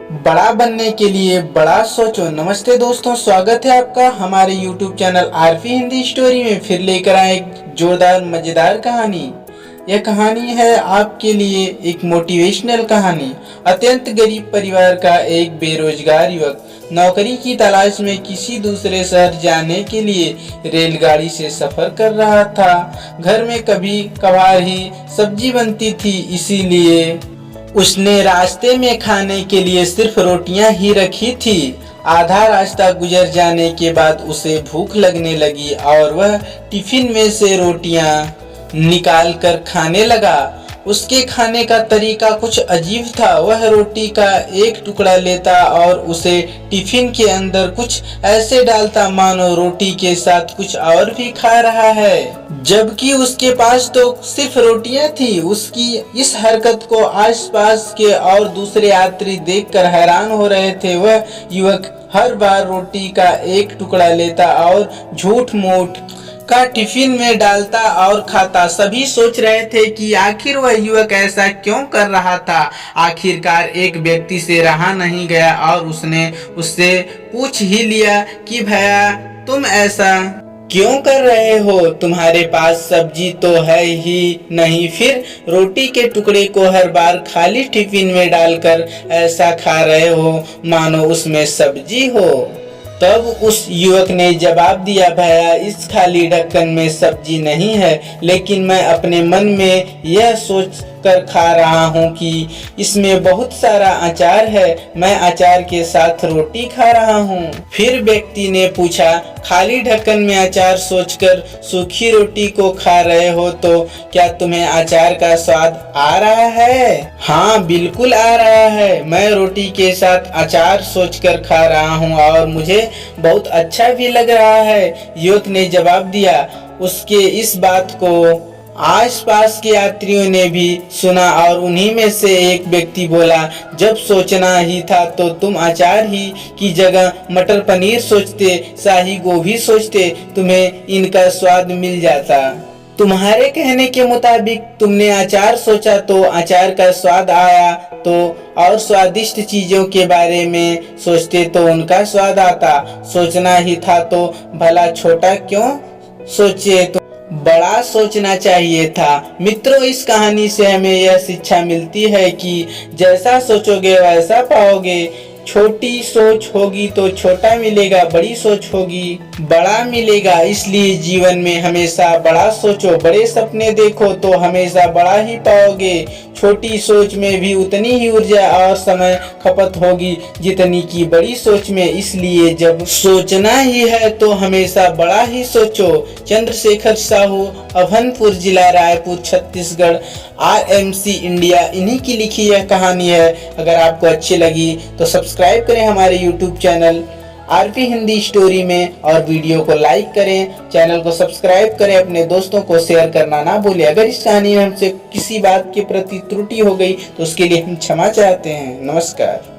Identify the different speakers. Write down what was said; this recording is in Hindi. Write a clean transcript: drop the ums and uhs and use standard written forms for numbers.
Speaker 1: बड़ा बनने के लिए बड़ा सोचो। नमस्ते दोस्तों, स्वागत है आपका हमारे YouTube channel RP Hindi story में। फिर लेकर आए एक जोरदार मजेदार कहानी। यह कहानी है आपके लिए एक मोटिवेशनल कहानी। अत्यंत गरीब परिवार का एक बेरोजगार युवक नौकरी की तलाश में किसी दूसरे शहर जाने के लिए रेलगाड़ी से सफर कर रहा था। घर में कभी कभार ही सब्जी बनती थी, इसीलिए उसने रास्ते में खाने के लिए सिर्फ रोटियां ही रखी थी। आधा रास्ता गुजर जाने के बाद उसे भूख लगने लगी और वह टिफिन में से रोटियां निकाल कर खाने लगा। उसके खाने का तरीका कुछ अजीब था। वह रोटी का एक टुकड़ा लेता और उसे टिफिन के अंदर कुछ ऐसे डालता मानो रोटी के साथ कुछ और भी खा रहा है, जबकि उसके पास तो सिर्फ रोटियां थी। उसकी इस हरकत को आसपास के और दूसरे यात्री देखकर हैरान हो रहे थे। वह युवक हर बार रोटी का एक टुकड़ा लेता और झूठ मूठ का टिफिन में डालता और खाता। सभी सोच रहे थे कि आखिर वह युवक ऐसा क्यों कर रहा था। आखिरकार एक व्यक्ति से रहा नहीं गया और उसने उससे पूछ ही लिया कि भैया, तुम ऐसा क्यों कर रहे हो? तुम्हारे पास सब्जी तो है ही नहीं, फिर रोटी के टुकड़े को हर बार खाली टिफिन में डालकर ऐसा खा रहे हो मानो उसमें सब्जी हो। तब उस युवक ने जवाब दिया, भैया, इस खाली ढक्कन में सब्जी नहीं है, लेकिन मैं अपने मन में यह सोच कर खा रहा हूँ कि इसमें बहुत सारा अचार है। मैं अचार के साथ रोटी खा रहा हूँ। फिर व्यक्ति ने पूछा, खाली ढक्कन में अचार सोचकर सूखी रोटी को खा रहे हो, तो क्या तुम्हें अचार का स्वाद आ रहा है? हाँ, बिल्कुल आ रहा है। मैं रोटी के साथ अचार सोचकर खा रहा हूँ और मुझे बहुत अच्छा भी लग रहा है, युवक ने जवाब दिया। उसके इस बात को आसपास के यात्रियों ने भी सुना और उन्हीं में से एक व्यक्ति बोला, जब सोचना ही था तो तुम अचार ही की जगह मटर पनीर सोचते, शाही गोभी सोचते, तुम्हें इनका स्वाद मिल जाता। तुम्हारे कहने के मुताबिक तुमने अचार सोचा तो अचार का स्वाद आया, तो और स्वादिष्ट चीजों के बारे में सोचते तो उनका स्वाद आता। सोचना ही था तो भला छोटा क्यों सोचे, तो बड़ा सोचना चाहिए था। मित्रों, इस कहानी से हमें यह शिक्षा मिलती है कि जैसा सोचोगे वैसा पाओगे। छोटी सोच होगी तो छोटा मिलेगा, बड़ी सोच होगी बड़ा मिलेगा। इसलिए जीवन में हमेशा बड़ा सोचो, बड़े सपने देखो तो हमेशा बड़ा ही पाओगे। छोटी सोच में भी उतनी ही ऊर्जा और समय खपत होगी जितनी की बड़ी सोच में। इसलिए जब सोचना ही है तो हमेशा बड़ा ही सोचो। चंद्रशेखर साहू, अभनपुर जिला, रायपुर, छत्तीसगढ़, RMC इंडिया, इन्हीं की लिखी यह कहानी है। अगर आपको अच्छी लगी तो सब्सक्राइब करें हमारे YouTube channel RP Hindi story में और वीडियो को लाइक करें, चैनल को सब्सक्राइब करें, अपने दोस्तों को शेयर करना ना भूलें। अगर इस कहानी में हमसे किसी बात के प्रति त्रुटि हो गई तो उसके लिए हम क्षमा चाहते हैं। नमस्कार।